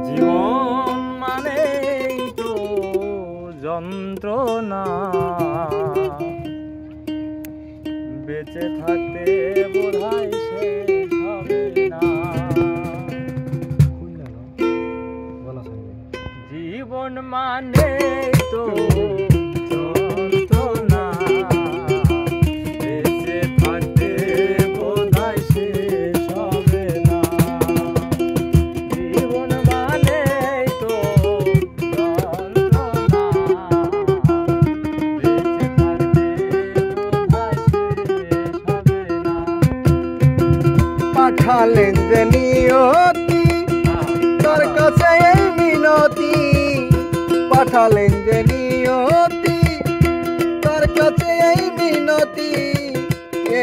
জীবন মানে তো যন্ত্রণা, বেঁচে থাকতে বোধহয় শেষ হবে না। জীবন মানে তো যন্ত্রণা, বেঁচে থাকতে বোধহয় শেষ হবে না। জীবন মানে তো যন্ত্রণা, বেঁচে থাকতে বোধহয় শেষ হবে না। পাঠালেন যে নিয়তি তোর কাছে এই মিনতি, পাঠালেন যে নিয়তি তোর কাছে এই মিনতি,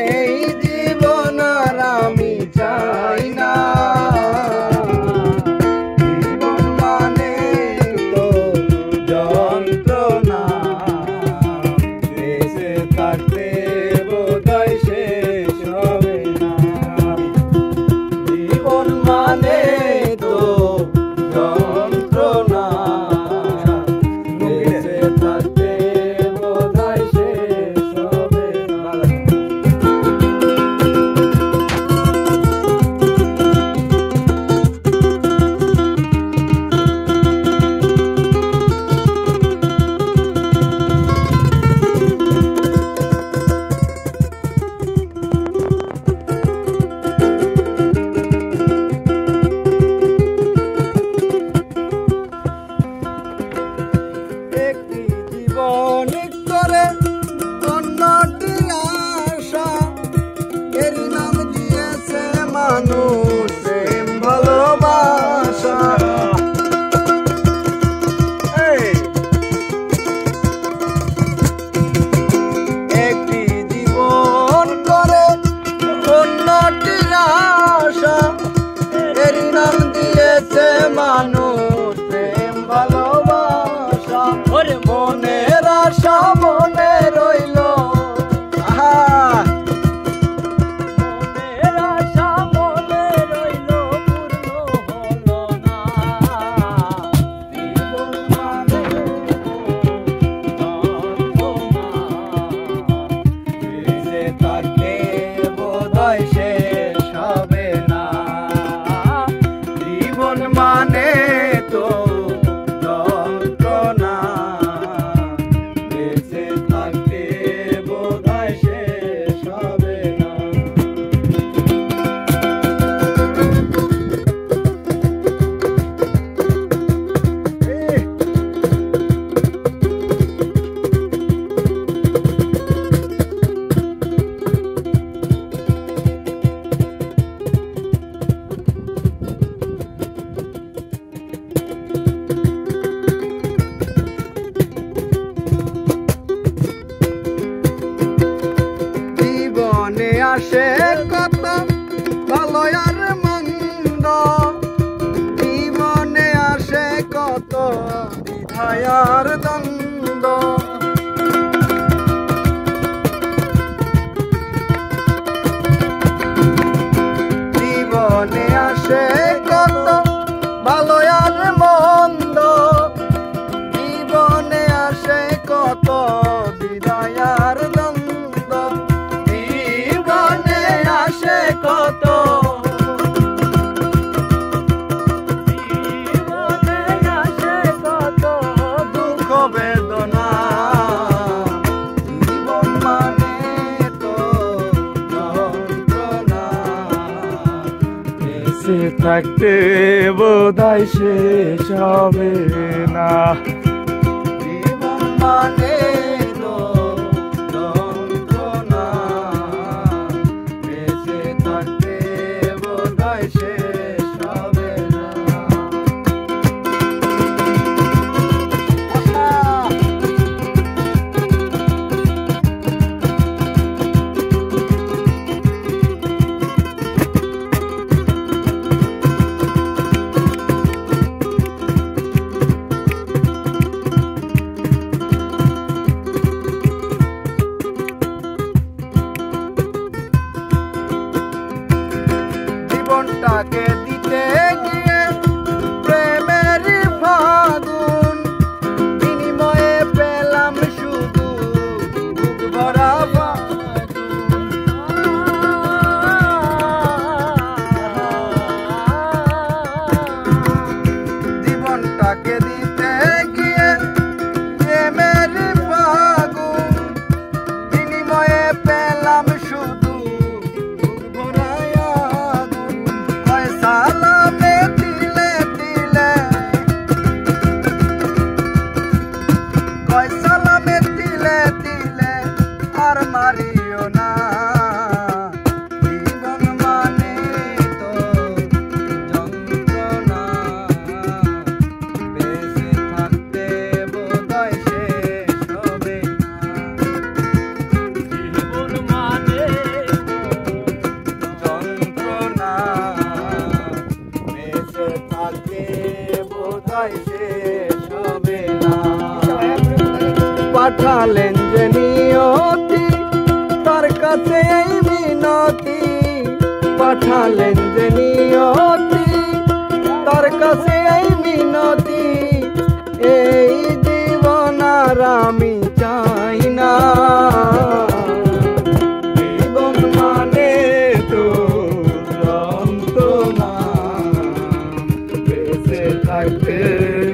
এই জীবন আর আমি চাই না। জীবন মানে তো যন্ত্রণা, বেঁচে থাকতে বোধহয় শেষ হবে না। জীবন মানে তো যন্ত্রণা, বেঁচে থাকতে বোধহয় শেষ হবে না। একটি জীবন করে অন্যটি আশা, এর নাম দিয়েছে মানুষ প্রেম ভালোবাসা। একটি জীবন করে অন্যটি আশা, এর নাম দিয়েছে মানুষ প্রেম ভালোবাসা। ওরে মনের আশা মনে রইল, আহা মনের আশা মনে রইল, পূর্ণ হলো না। জীবন মানে যন্ত্রণা, বেঁচে থাকতে বোধহয় শেষ হবে না। জীবন মানে তো যন্ত্রণা, বেঁচে থাকতে বোধহয় শেষ হবে না। জীবনে আসে কত ভালো আর মন্দ, জীবনে আসে কত দ্বিধায় আর দ্বন্দ্ব। জীবনে আসে কত ভালো আর মন্দ, জীবনে আসে কত দ্বিধায় আর দ্বন্দ্ব। জীবনে আসে কত, জীবনে আসে কত দুঃখ বেদনা। জীবন মানে তো যন্ত্রণা, বেঁচে থাকতে বোধহয় শেষ হবে না। জীবন মানে তো যন্ত্রণা, বেঁচে থাকতে বোধহয় শেষ হবে না। জীবনটাকে দিতে গিয়ে প্রেমের ফাগুন বিনিময়ে পেলাম শুধু বুক ভরা জীবনটাকে দিতে গিয়ে প্রেমের ফাগুন বিনিময়ে পেলাম শুধু বুক ভরা আগুন। কয় সালামে তিলে তিলে কয় সালামে তিলে তিলে আর মারিও না জীবন মানে তো যন্ত্রণা বেঁচে থাকতে বোধহয় শেষ হবে না জীবন মানে যন্ত্রণা বেঁচে থাকতে বোধহয় শেষ হবে না। পাঠালেন যে নিয়তি তার কাছে এই মিনতি পাঠালেন যে নিয়তি তার কাছে এই মিনতি এই জীবন আর আমি চাই না জীবন মানে তো যন্ত্রণা বেঁচে থাকতে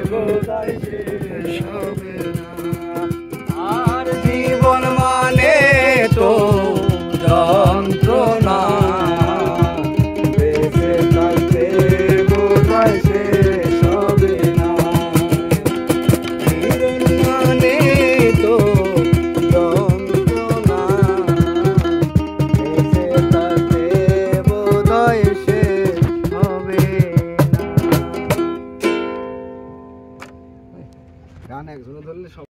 বোধহয় শেষ হবে না। আর জীবন মানে তো যন্ত্রণা বেঁচে থাকতে বোধহয় শেষ হবে না। জীবন মানে তো যন্ত্রণা বেঁচে থাকতে বোধহয় শেষ হবে না। গান একজনে ধরলে